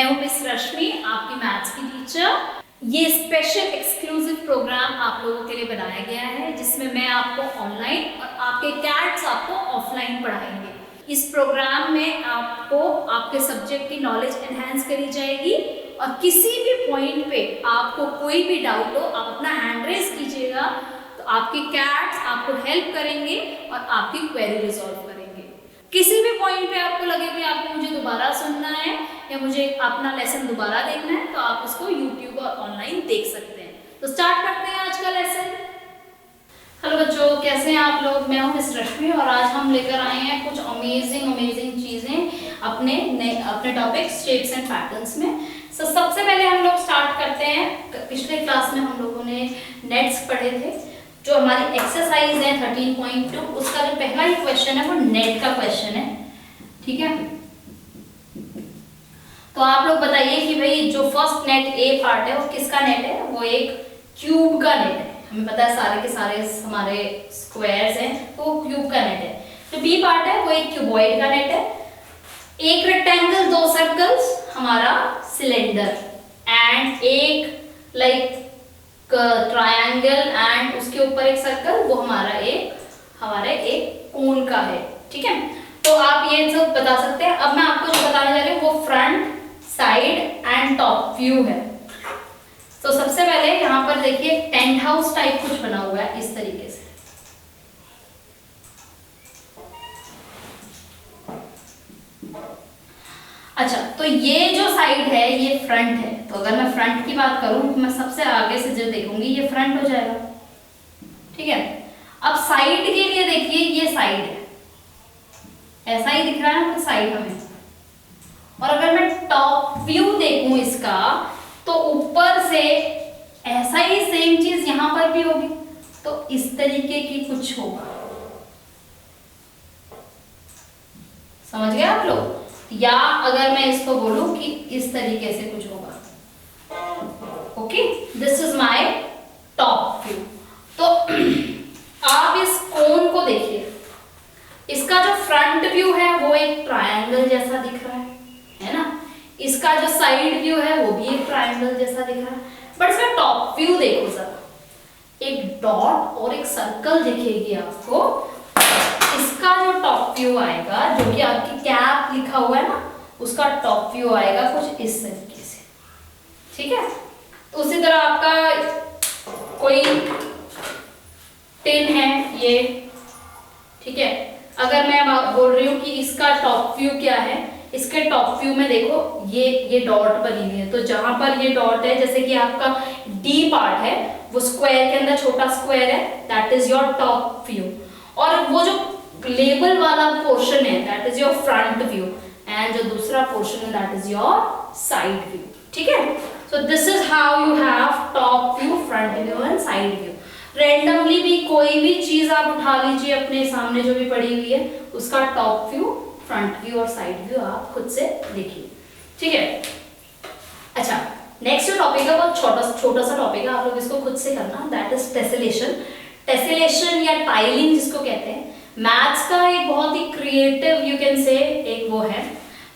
मैं हूं मिस रश्मि, आपकी मैथ्स की टीचर। ये स्पेशल एक्सक्लूसिव प्रोग्राम आप लोगों के लिए बनाया गया है जिसमें मैं आपको ऑनलाइन और आपके कैट्स आपको ऑफलाइन पढ़ाएंगे। इस प्रोग्राम में आपको आपके सब्जेक्ट की नॉलेज एनहांस करी जाएगी और किसी भी पॉइंट पे आपको कोई भी डाउट हो आप अपना हैंड रेज कीजिएगा तो आपके कैट्स आपको हेल्प करेंगे और आपकी क्वेरी रिजॉल्व करेंगे। किसी भी पॉइंट पे आपको लगे कि आपको मुझे दोबारा सुनना है या मुझे अपना लेसन दोबारा देखना है तो आप उसको यूट्यूब और ऑनलाइन देख सकते हैं। तो स्टार्ट करते हैं आज का लेसन। हेलो बच्चों, कैसे हैं आप लोग? मैं हूं मिस रश्मि और आज हम लेकर आए हैं कुछ अमेजिंग चीजें अपने टॉपिक शेप्स एंड पैटर्न्स में। सबसे पहले हम लोग स्टार्ट करते हैं। पिछले क्लास में हम लोगों ने नेट्स पढ़े थे, जो हमारी एक्सरसाइज है 13.2, उसका जो पहला ही क्वेश्चन है वो नेट का क्वेश्चन है। ठीक है, तो आप लोग बताइए कि भाई जो फर्स्ट नेट ए पार्ट है वो किसका नेट है? वो एक क्यूब का नेट है। हमें पता है सारे के सारे हमारे स्क्वायर्स हैं तो वो क्यूब का नेट है। जो बी पार्ट है वो एक क्यूबॉइड का नेट है। एक रेक्टेंगल, दो सर्कल्स हमारा सिलेंडर, एंड एक लाइक ट्रायंगल एंड उसके ऊपर एक सर्कल, वो हमारा एक कोन का है। ठीक है, तो आप ये सब बता सकते हैं। अब मैं आपको जो बताने जा रही हूँ वो front, side and top view है। तो सबसे पहले यहाँ पर देखिए टेंट हाउस टाइप कुछ बना हुआ है इस तरीके से। अच्छा, तो ये जो साइड है ये फ्रंट है। तो अगर मैं फ्रंट की बात करूं तो मैं सबसे आगे से जो देखूंगी ये फ्रंट हो जाएगा। ठीक है, अब साइड के लिए देखिए ये साइड है, ऐसा ही दिख रहा है ना साइड हमें। और अगर मैं टॉप व्यू देखूं इसका तो ऊपर से ऐसा ही सेम चीज यहां पर भी होगी, तो इस तरीके की कुछ होगा। समझ गए आप लोग? या अगर मैं इसको बोलूं कि इस तरीके से कुछ होगा। Okay, this is my top view. तो आप इस कोन को देखिए, इसका जो फ्रंट व्यू है वो एक ट्रायंगल जैसा दिख रहा है ना। इसका जो साइड व्यू है वो भी एक ट्रायंगल जैसा दिख रहा है। बट इसका टॉप व्यू देखो जरा, एक डॉट और एक सर्कल दिखेगी आपको। इसका जो टॉप व्यू आएगा, जो कि आपकी कैप लिखा हुआ है ना, उसका टॉप व्यू आएगा कुछ इस तरीके से। ठीक है, तो उसी तरह आपका कोई टिन है ये। ठीक है, अगर मैं बोल रही हूँ कि इसका टॉप व्यू क्या है, इसके टॉप व्यू में देखो ये डॉट बनी हुई है। तो जहां पर ये डॉट है, जैसे कि आपका डी पार्ट है वो स्क्वायर के अंदर छोटा स्क्वायर है, that is your top view. और वो जो लेबल वाला पोर्शन है that is your front view, and जो दूसरा पोर्शन है that is your side view. ठीक है, so this is how you have top view, front view and side view. Randomly भी कोई भी चीज आप उठा लीजिए अपने सामने जो भी पड़ी हुई है, उसका टॉप व्यू, फ्रंट व्यू और साइड व्यू आप खुद से देखिए। ठीक है, अच्छा, नेक्स्ट जो टॉपिक है वो छोटा सा टॉपिक है, आप लोग इसको खुद से करना, दैट इज टेसेलेशन। टेसेलेशन या टाइलिंग जिसको कहते हैं, मैथ्स का एक बहुत ही क्रिएटिव यू कैन से एक वो है।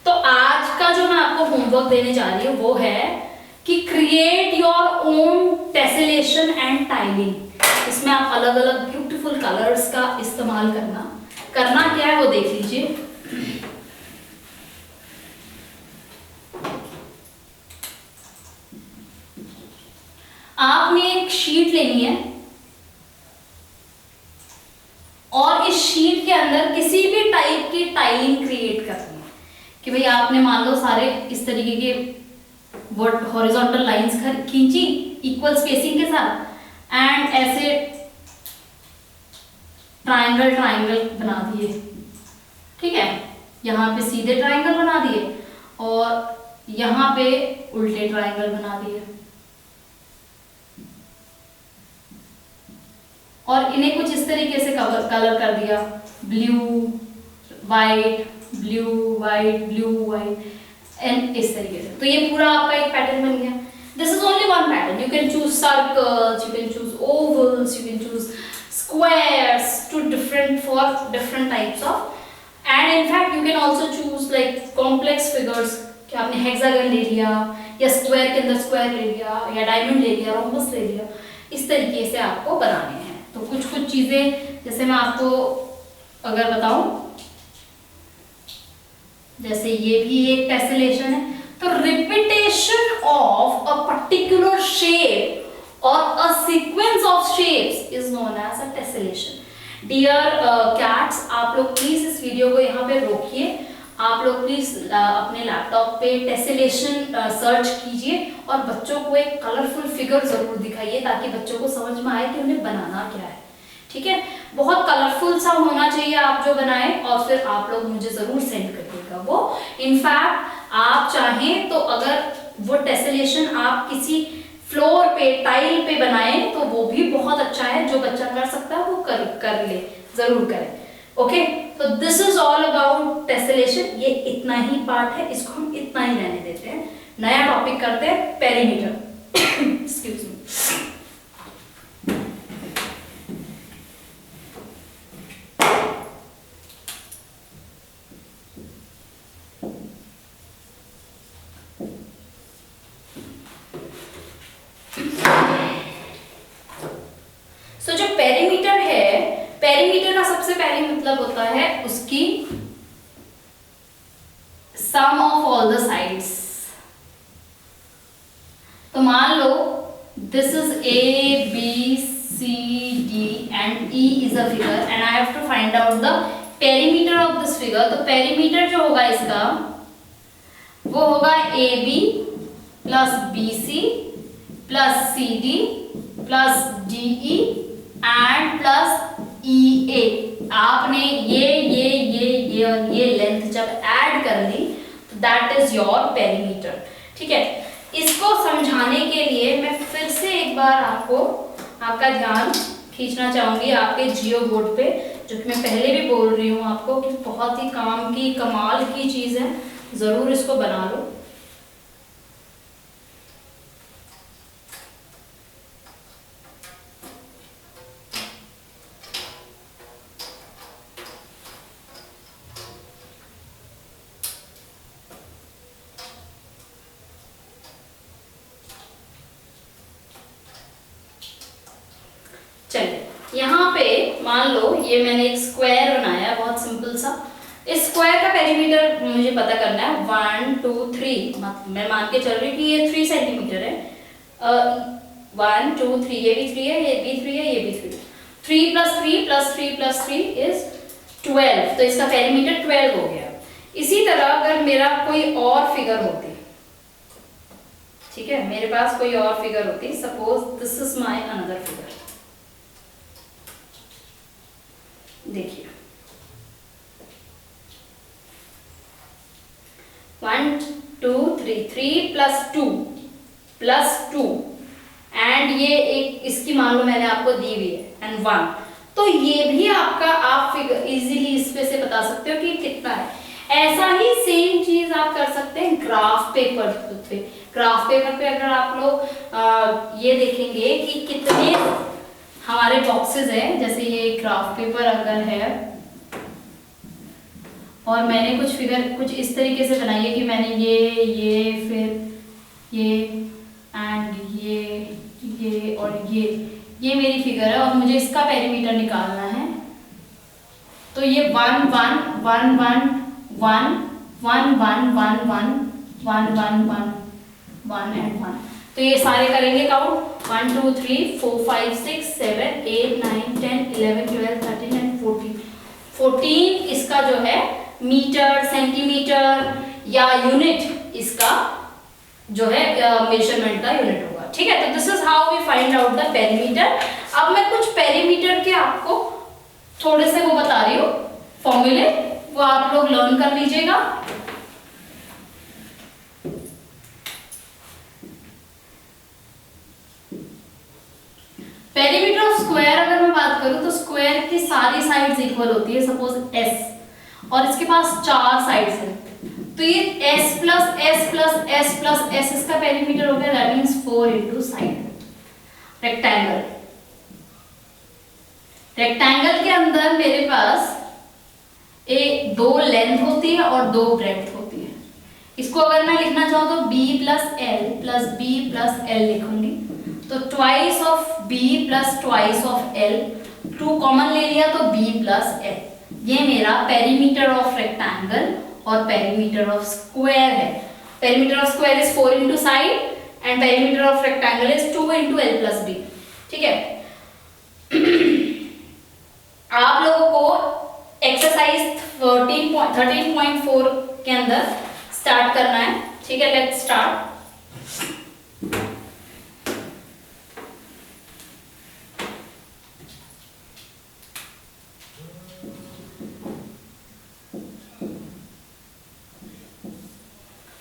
तो आज का जो मैं आपको होमवर्क देने जा रही हूँ वो है कि create your own tessellation and tiling. इसमें आप अलग अलग ब्यूटीफुल कलर्स का इस्तेमाल करना क्या है वो देख लीजिए। आपने एक शीट लेनी है और इस शीट के अंदर किसी भी टाइप की टाइलिंग क्रिएट करनी है। कि भाई आपने मान लो सारे इस तरीके के हॉरिजॉन्टल लाइंस खींची इक्वल स्पेसिंग के साथ, एंड ऐसे ट्रायंगल बना दिए। ठीक है, यहाँ पे सीधे ट्रायंगल बना दिए और यहाँ पे उल्टे ट्रायंगल बना दिए, और इन्हें कुछ इस तरीके से कलर कर दिया, blue white blue white blue white and इस तरीके से। तो ये पूरा आपका एक पैटर्न बन गया। This is only one pattern, you can choose circles, you can choose vowels, you can choose squares to different types of, and in fact you can also choose like complex figures कि आपने hexagon ले लिया या square के अंदर square ले लिया या डायमंड ले लिया, रोम्बस ले लिया, इस तरीके से आपको बनाने हैं। तो कुछ कुछ चीजें जैसे मैं आपको अगर बताऊं, जैसे ये भी एक टेसेलेशन है, तो repetition of a particular shape और a sequence of shapes is known as a tessellation. Dear cats, आप लोग प्लीज इस वीडियो को यहाँ पे रोकिए, आप लोग प्लीज अपने लैपटॉप पे टेसेलेशन सर्च कीजिए और बच्चों को एक कलरफुल फिगर जरूर दिखाइए ताकि बच्चों को समझ में आए कि उन्हें बनाना क्या है। ठीक है, बहुत कलरफुल सा होना चाहिए आप जो बनाएं, और फिर आप लोग मुझे जरूर सेंड करिएगा वो। इनफैक्ट आप चाहें तो अगर वो टेसेलेशन आप किसी फ्लोर पे, टाइल पे बनाएं तो वो भी बहुत अच्छा है। जो बच्चा कर सकता है वो कर ले, जरूर करें। ओके, तो this is all about tessellation. ये इतना ही पार्ट है, इसको हम इतना ही रहने देते हैं। नया टॉपिक करते हैं, पेरीमीटर। Excuse me. सो जो पेरीमीटर है, पेरीमीटर का सबसे पहले मतलब होता है उसकी sum of all the sides. तो मान लो this is A B C D and E is a figure and I have to find out the perimeter of this figure. तो पेरीमीटर जो होगा इसका वो होगा A B plus B C plus C D plus D E and plus E A. आपने ये और ये लेंथ जब ऐड कर ली तो दैट इज योर पेरीमीटर। ठीक है, इसको समझाने के लिए मैं फिर से एक बार आपका ध्यान खींचना चाहूंगी आपके जियो बोर्ड पे, जो कि मैं पहले भी बोल रही हूँ आपको कि बहुत ही काम की, कमाल की चीज है, जरूर इसको बना लो। चलिए यहाँ पे मान लो ये मैंने एक स्क्वायर बनाया है, बहुत सिंपल सा। इस स्क्वायर का पेरीमीटर मुझे पता करना है 1 2 3। मैं मान के चल रही हूँ कि ये 3 सेंटीमीटर है। 1 2 3, ये भी 3 है, ये भी 3 है, ये भी 3 है। 3 प्लस 3 प्लस 3 प्लस 3 इज 12। तो इसका पेरीमीटर 12 हो गया। इसी तरह अगर मेरा कोई और फिगर होती, ठीक है, मेरे पास कोई और फिगर होती, suppose this is my another figure. देखिए 1 2 3, 3 प्लस 2 प्लस 2 एंड ये एक इसकी मान लो मैंने आपको दी हुई है एंड 1। तो ये भी आपका आप फिगर इजीली इस पे से बता सकते हो कि कितना है। ऐसा ही सेम चीज आप कर सकते हैं ग्राफ पेपर पे। ग्राफ पेपर पे अगर आप लोग ये देखेंगे कि कितने हमारे बॉक्सेस हैं, जैसे ये ग्राफ पेपर अगर है और मैंने कुछ फिगर कुछ इस तरीके से बनाई है कि मैंने ये फिर ये एंड ये और ये मेरी फिगर है और मुझे इसका पेरीमीटर निकालना है। तो ये 1 1 1 1 1 1 1 1 1 1 1 1 1 एंड 1। तो ये सारे करेंगे काउंट 1 2 3 4 5 6 7 8 9 10 11 12 13 एंड 14। 14 इसका जो है मीटर, सेंटीमीटर या यूनिट, इसका जो है मेजरमेंट का यूनिट होगा। ठीक है, तो this is how we find out the perimeter. अब मैं कुछ पेरीमीटर के आपको थोड़े से वो बता रही हूँ फॉर्मूले, वो आप लोग लर्न कर लीजिएगा। पेरीमीटर ऑफ स्क्वायर अगर मैं बात करूं तो स्क्वायर की सारी साइड्स इक्वल होती है, सपोज एस, और इसके पास 4 साइड्स हैं। तो ये s plus S plus S plus S इसका पेरीमीटर हो गया, that means 4 into side. Rectangle, rectangle के अंदर मेरे पास 2 लेंथ होती है और 2 ब्रेड्थ होती है। इसको अगर मैं लिखना चाहूँ तो b plus b plus l लिखूंगी। तो twice of b plus twice of l, 2 common ले लिया तो b प्लस l। ये मेरा पेरीमीटर ऑफ रेक्टेंगल और पेरीमीटर ऑफ स्क्वायर है। Perimeter of square is 4 into side and perimeter of rectangle is 2 into l plus b। ठीक है। आप लोगों को एक्सरसाइज 13.4 के अंदर स्टार्ट करना है। ठीक है, लेट्स स्टार्ट।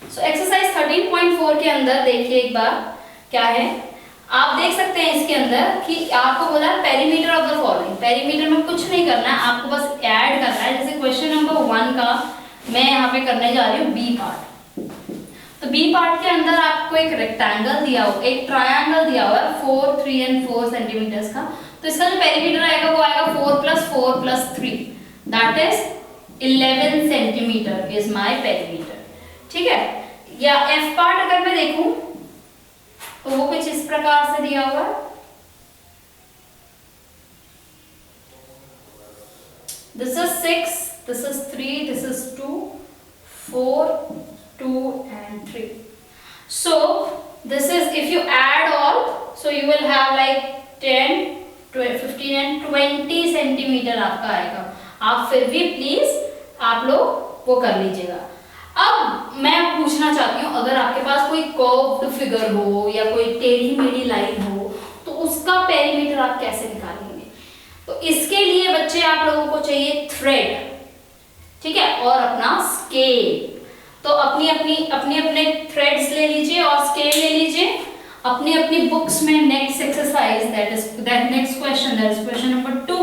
सो एक्सरसाइज 13.4 के अंदर देखिए एक बार क्या है। आप देख सकते हैं इसके अंदर कि आपको बोला perimeter of the following. Perimeter में कुछ नहीं करना है, आपको बस ऐड करना है। जैसे क्वेश्चन नंबर 1 का मैं यहाँ पे करने जा रही हूँ बी पार्ट। तो बी पार्ट के अंदर आपको एक रेक्टेंगल दिया हो, एक ट्रायंगल दिया हुआ है 4, 3 एंड 4 सेंटीमीटर्स का। तो इसका जो पेरीमीटर आएगा वो आएगा 4 plus 4 plus 3, that is 11 centimetre is my perimeter. ठीक है। या एफ पार्ट अगर मैं देखूं तो वो कुछ इस प्रकार से दिया हुआ है। This is 6, this is 3, this is 2, 4, 2 and 3. So this is, if you add all, so you will have like 10, 15 and 20 centimetre आपका आएगा। आप फिर भी प्लीज आप लोग वो कर लीजिएगा। अब मैं पूछना चाहती हूँ, अगर आपके पास कोई कर्व्ड फिगर हो या कोई टेढ़ी मेढ़ी लाइन हो तो उसका पेरीमीटर आप कैसे निकालेंगे? तो इसके लिए बच्चे आप लोगों को चाहिए थ्रेड, ठीक है, और अपना स्केल। तो अपनी अपने थ्रेड्स ले लीजिए और स्केल ले लीजिए। अपनी अपनी बुक्स में next exercise that next question, that is question number 2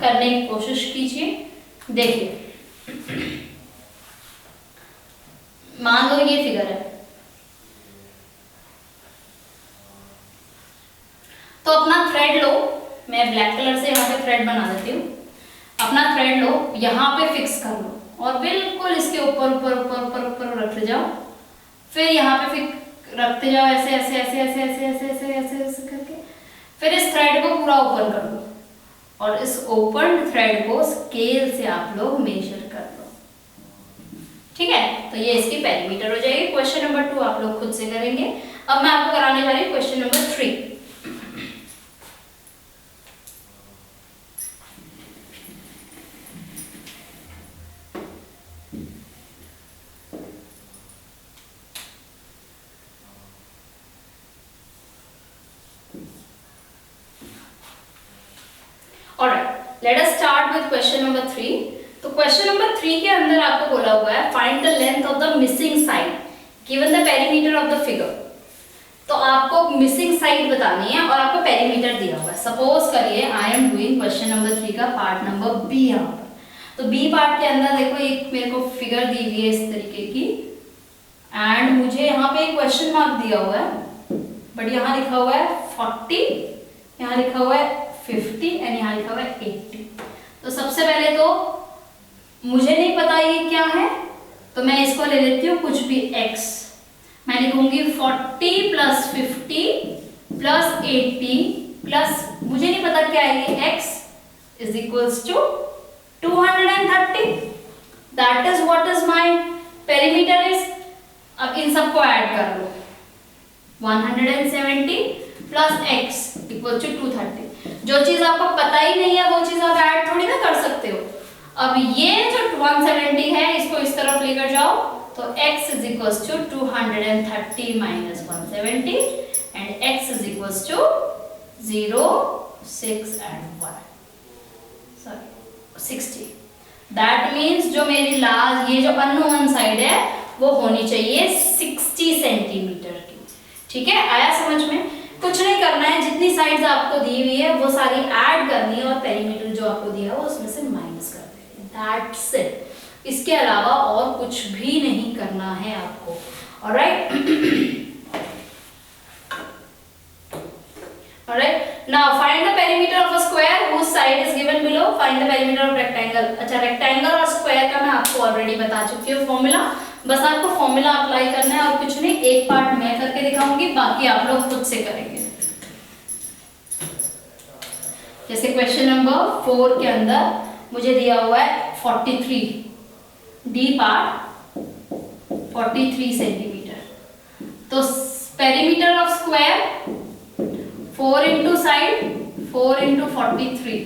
करने की कोशिश कीजिए। देखिए, मान लो ये फिगर है, तो अपना थ्रेड लो। मैं ब्लैक कलर से यहाँ पे थ्रेड बना देती हूँ। अपना थ्रेड लो, यहाँ पे फिक्स कर लो और बिल्कुल इसके ऊपर ऊपर ऊपर ऊपर ऊपर रखते जाओ। फिर यहाँ पे रखते जाओ ऐसे ऐसे ऐसे ऐसे ऐसे ऐसे ऐसे ऐसे ऐसे करके। फिर इस थ्रेड को पूरा ओपन कर लो और इस ओपन थ्रेड को स्केल से आप लोग मेजर कर लो। ठीक है, तो ये इसकी पेरीमीटर हो जाएगी। क्वेश्चन नंबर 2 आप लोग खुद से करेंगे। अब मैं आपको कराने जा रही हूँ question number 3। Alright, let us start with question number 3. तो क्वेश्चन नंबर 3 के अंदर आपको बोला हुआ है find the length of the missing side given the perimeter of the figure. तो आपको मिसिंग साइड बतानी है और आपको पेरीमीटर दिया हुआ है। सपोज करिए I am doing question number 3 का पार्ट नंबर बी यहाँ पर। तो बी पार्ट के अंदर देखो एक मेरे को फिगर दी हुई है इस तरीके की एंड मुझे यहाँ पे एक क्वेश्चन मार्क दिया हुआ है, बट यहाँ लिखा हुआ है 40, यहाँ लिखा हुआ है 50 एंड यहाँ लिखा हुआ है 80। तो सबसे पहले तो मुझे नहीं पता ये क्या है, तो मैं इसको ले लेती हूँ कुछ भी x। मैं लिखूंगी 40 प्लस 50 प्लस 80 प्लस मुझे नहीं पता क्या है ये x is equals to 230। That is what is my perimeter is. अब इन सबको ऐड कर लो, 170 प्लस x इक्वल टू 230। जो चीज आपको पता ही नहीं है वो चीज आप ऐड थोड़ी ना कर सकते हो। अब ये जो 170 है इसको इस तरफ लेकर जाओ, तो x is equals to 230 minus 170 and x is equals to 0, 6 and 1, sorry 60। That means जो मेरी लास्ट ये जो अननोन साइड है वो होनी चाहिए 60 सेंटीमीटर की। ठीक है, आया समझ में? कुछ नहीं करना है, जितनी साइड्स आपको दी हुई है वो सारी ऐड करनी है और पेरीमीटर जो आपको दिया है उसमें से माइनस कर देनी है। That's it. इसके अलावा और कुछ भी नहीं करना है आपको। Alright, alright. Now find the perimeter of a square whose side is given below. Find the perimeter of rectangle. अच्छा, रेक्टेंगल और स्क्वायर का मैं आपको ऑलरेडी बता चुकी हूँ फॉर्मूला, बस आपको फॉर्मूला अप्लाई करना है और कुछ नहीं। एक पार्ट मैं करके दिखाऊंगी, बाकी आप लोग खुद से करेंगे। जैसे क्वेश्चन नंबर 4 के अंदर मुझे दिया हुआ है 43, डी पार्ट 43 सेंटीमीटर। तो perimeter of square 4 into side 4 into 43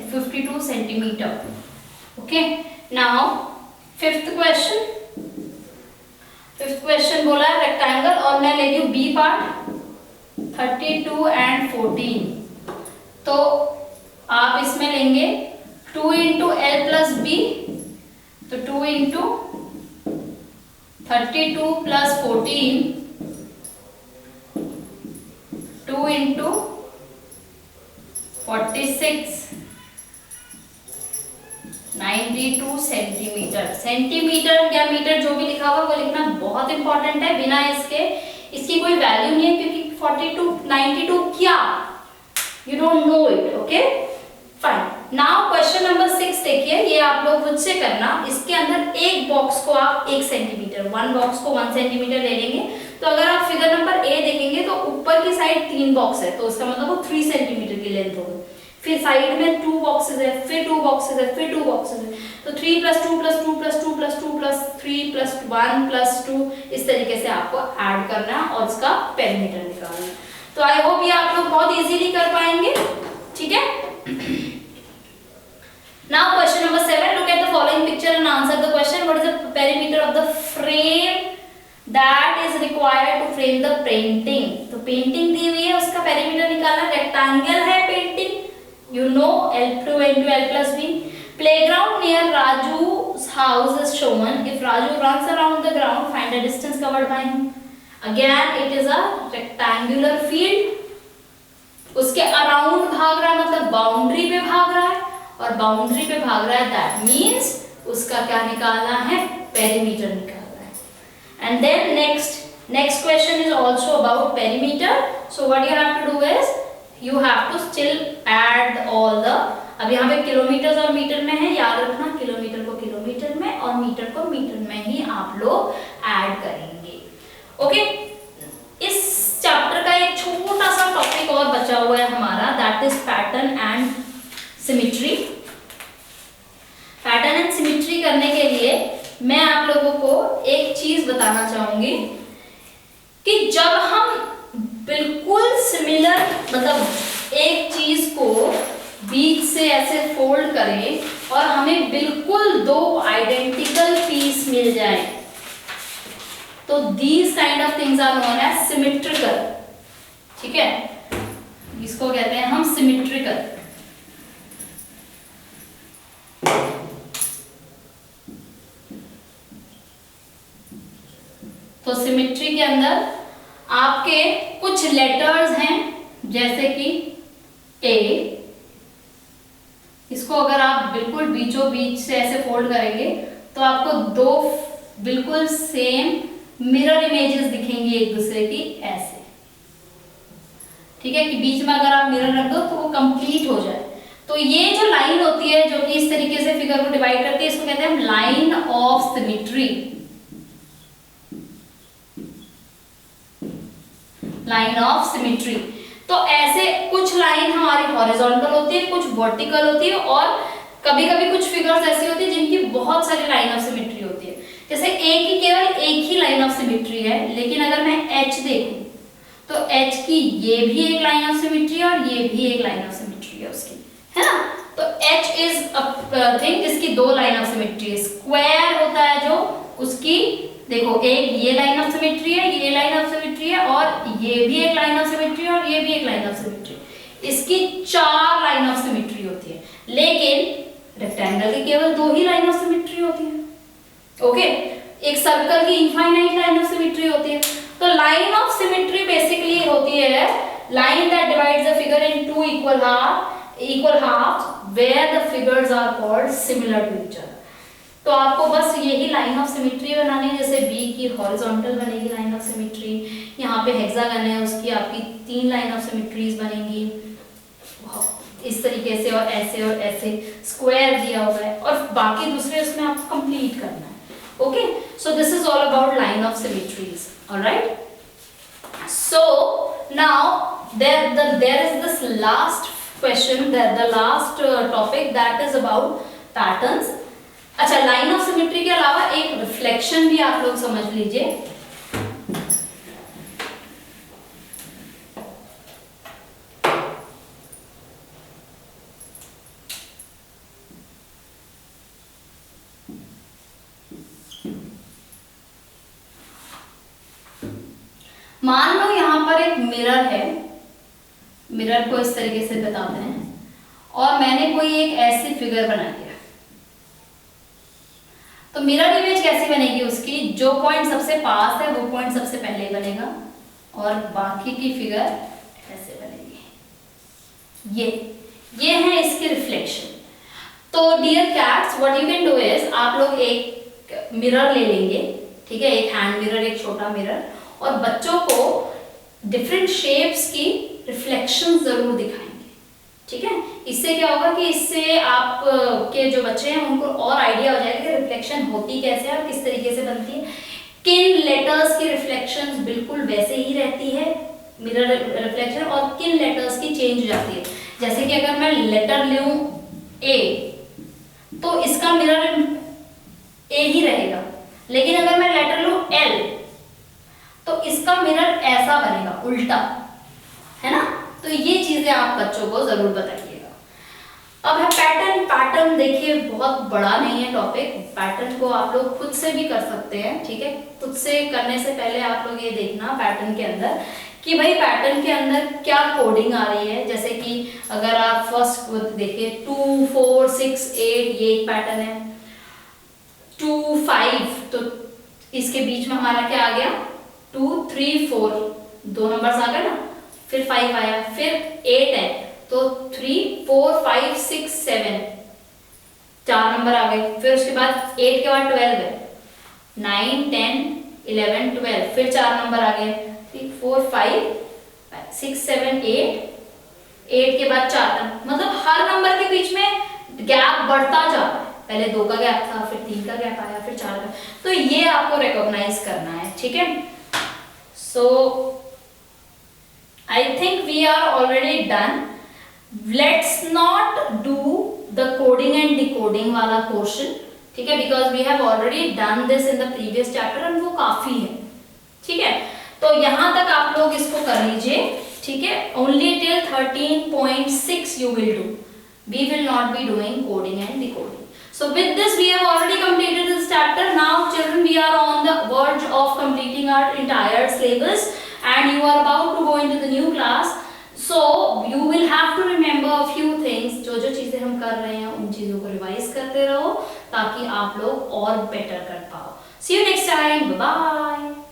152 centimetre. Okay, now fifth question बोला है रेक्टेंगल, और मैं ले रही हूँ बी पार्ट 32 एंड 14। तो आप इसमें लेंगे 2 इंटू एल प्लस बी, तो 2 into 32 plus 14, 2 into 46, 92 centimetre. Centimetre या मीटर जो भी लिखा हुआ वो लिखना बहुत इंपॉर्टेंट है, बिना इसकी कोई वैल्यू नहीं है, क्योंकि 42 92 क्या, you don't know it. Okay fine. Now question number 6 देखिए, ये आप लोग खुद से करना। इसके अंदर एक बॉक्स को आप 1 सेंटीमीटर, 1 बॉक्स को 1 सेंटीमीटर ले लेंगे। तो अगर आप फिगर नंबर ए देखेंगे तो ऊपर की साइड 3 बॉक्स है, तो उसका मतलब वो 3 सेंटीमीटर की लेंथ होगी। फिर साइड में 2 बॉक्सेस है, फिर 2 बॉक्सेस है, फिर 2 बॉक्सेस है। तो 3 + 2 + 2 + 2 + 2 + 3 + 1 + 2 इस तरीके से आपको ऐड करना है और इसका पेरीमीटर निकालना है। तो आई होप ये आप लोग बहुत इजीली कर पाएंगे। ठीक है, now question number 7, look at the following picture and answer the question. What is the perimeter of the frame that is required to frame the painting. तो पेंटिंग दी हुई है, उसका पेरीमीटर निकालना। रेक्टेंगल है painting, you know, L2 into L plus B. Playground near Raju's house is shown. If Raju runs around the ground, find the distance covered by him. Again, it is a rectangular field. उसके around भाग रहा है, मतलब boundary पे भाग रहा है, और बाउंड्री पे भाग रहा है, दैट मीन्स उसका क्या निकालना है, पेरीमीटर निकालना है। And then next question is also about perimeter. So what you have to do is you have to still add all the, अब यहाँ पे किलोमीटर और मीटर में है, याद रखना किलोमीटर को किलोमीटर में और मीटर को मीटर में ही आप लोग ऐड करेंगे। ओके, इस चैप्टर का एक छोटा सा टॉपिक और बचा हुआ है हमारा, that is pattern and symmetry. Pattern and symmetry करने के लिए मैं आप लोगों को एक चीज बताना चाहूंगी कि जब हम बिल्कुल सिमिलर, मतलब एक चीज को बीच से ऐसे फोल्ड करें और हमें बिल्कुल 2 आइडेंटिकल पीस मिल जाए, तो these kind of things are known as symmetrical. ठीक है, इसको कहते हैं हम सिमेट्रिकल। तो सिमेट्री के अंदर आपके कुछ लेटर्स हैं, जैसे कि ए, इसको अगर आप बिल्कुल बीचों बीच से ऐसे फोल्ड करेंगे तो आपको 2 बिल्कुल सेम मिरर इमेजेस दिखेंगी एक दूसरे की, ऐसे। ठीक है, कि बीच में अगर आप मिरर रख दो तो वो कंप्लीट हो जाए। तो ये जो लाइन होती है जो कि इस तरीके से फिगर को डिवाइड करती है, इसको कहते हैं हम line of symmetry. Line of symmetry. तो ऐसे कुछ लाइन हमारी हॉरिजॉन्टल होती है, कुछ वर्टिकल होती है, और कभी कभी कुछ फिगर्स ऐसी होती है जिनकी बहुत सारी लाइन ऑफ सिमेट्री होती है। जैसे ए की केवल एक ही लाइन ऑफ सिमेट्री है, लेकिन अगर मैं एच देखूं तो एच की ये भी एक लाइन ऑफ सिमेट्री है और ये भी एक लाइन ऑफ सिमेट्री है उसकी, है ना। तो एच इज अ थिंग जिसकी 2 लाइन ऑफ सिमेट्री है। स्क्वायर होता है जो, उसकी देखो एक ये लाइन ऑफ सिमेट्री है, ये लाइन ऑफ सिमेट्री है, और ये भी एक लाइन ऑफ सिमेट्री है, और ये भी एक लाइन ऑफ सिमेट्री। इसकी 4 लाइन ऑफ सिमेट्री होती है, लेकिन रेक्टेंगल की केवल 2 ही लाइन ऑफ सिमेट्री होती है। ओके, एक सर्कल की इनफाइनाइट लाइन ऑफ सिमेट्री होती है। तो लाइन ऑफ सिमेट्री बेसिकली होती है line that divides the figure in 2 equal halves where the figures are called similar to each other। तो आपको बस यही लाइन ऑफ सिमेट्री बनानी है। जैसे बी की हॉरिजॉन्टल बनेगी लाइन ऑफ सिमेट्री, यहाँ पे हेक्सागन है उसकी आपकी 3 लाइन ऑफ सिमेट्रीज बनेगी। इस तरीके से और ऐसे स्क्वायर दिया हुआ है और बाकी दूसरे उसमें आपको कंप्लीट करना है। Okay, so this is all about line of symmetries. Alright, so now there is this last question, the last topic that is about patterns। अच्छा, लाइन ऑफ सिमेट्री के अलावा एक रिफ्लेक्शन भी आप लोग समझ लीजिए। मान लो यहां पर एक मिरर है, मिरर को इस तरीके से बताते हैं और मैंने कोई एक ऐसी फिगर बनाई है, तो मिरर इमेज कैसी बनेगी उसकी, जो पॉइंट सबसे पास है वो पॉइंट सबसे पहले बनेगा और बाकी की फिगर ऐसे बनेगी। ये है इसकी रिफ्लेक्शन। तो dear cats, what you can do is, आप लोग एक मिरर ले लेंगे, ठीक है, एक हैंड मिरर, एक छोटा मिरर, और बच्चों को डिफरेंट शेप्स की रिफ्लेक्शन जरूर दिखाएंगे, ठीक है। इससे क्या होगा कि इससे आप के जो बच्चे हैं उनको और आइडिया हो जाएगा कि रिफ्लेक्शन होती कैसे है और किस तरीके से बनती है। किन लेटर्स की रिफ्लेक्शन बिल्कुल वैसे ही रहती है मिरर रिफ्लेक्शन, और किन लेटर्स की चेंज हो जाती है। जैसे कि अगर मैं लेटर लूं ए, तो इसका मिरर ए ही रहेगा, लेकिन अगर मैं लेटर लूं एल, तो इसका मिरर ऐसा बनेगा, उल्टा, है ना। तो ये चीजें आप बच्चों को जरूर बताइएगा। अब है पैटर्न। पैटर्न देखिए बहुत बड़ा नहीं है टॉपिक, पैटर्न को आप लोग खुद से भी कर सकते हैं, ठीक है। खुद से करने से पहले आप लोग ये देखना पैटर्न के अंदर कि भाई पैटर्न के अंदर क्या कोडिंग आ रही है। जैसे कि अगर आप फर्स्ट देखिए 2 4 6 8, ये एक पैटर्न है। 2 5, तो इसके बीच में हमारा क्या आ गया, 2 3 4, 2 नंबर्स आ गए ना, फिर 5 आया, फिर 8 है, तो 3 4 5 6 7, 4 नंबर आ गए। फिर उसके बाद 8 के बाद 12 है, 9 10 11 12, फिर 4 नंबर आ गए, 3 4 5 6 7 8 के बाद 4। मतलब हर नंबर के बीच में गैप बढ़ता जा रहा है, पहले 2 का गैप था, फिर 3 का गैप आया, फिर 4 का। तो ये आपको रिकॉग्नाइज करना है, ठीक है। सो I think we are already done. Let's not do the coding and decoding वाला portion, ठीक है, because we have already done this in the previous chapter and वो काफी है, ठीक है। तो यहाँ तक आप लोग इसको कर लीजिए, ठीक है। Only till 13.6 you will do. We will not be doing coding and decoding. So with this we have already completed this chapter. Now children, we are on the verge of completing our entire syllabus and you are about to go into the new class. So you will have to remember a few things. जो चीजें हम कर रहे हैं उन चीजों को revise करते रहो ताकि आप लोग और बेटर कर पाओ। See you next time. Bye bye.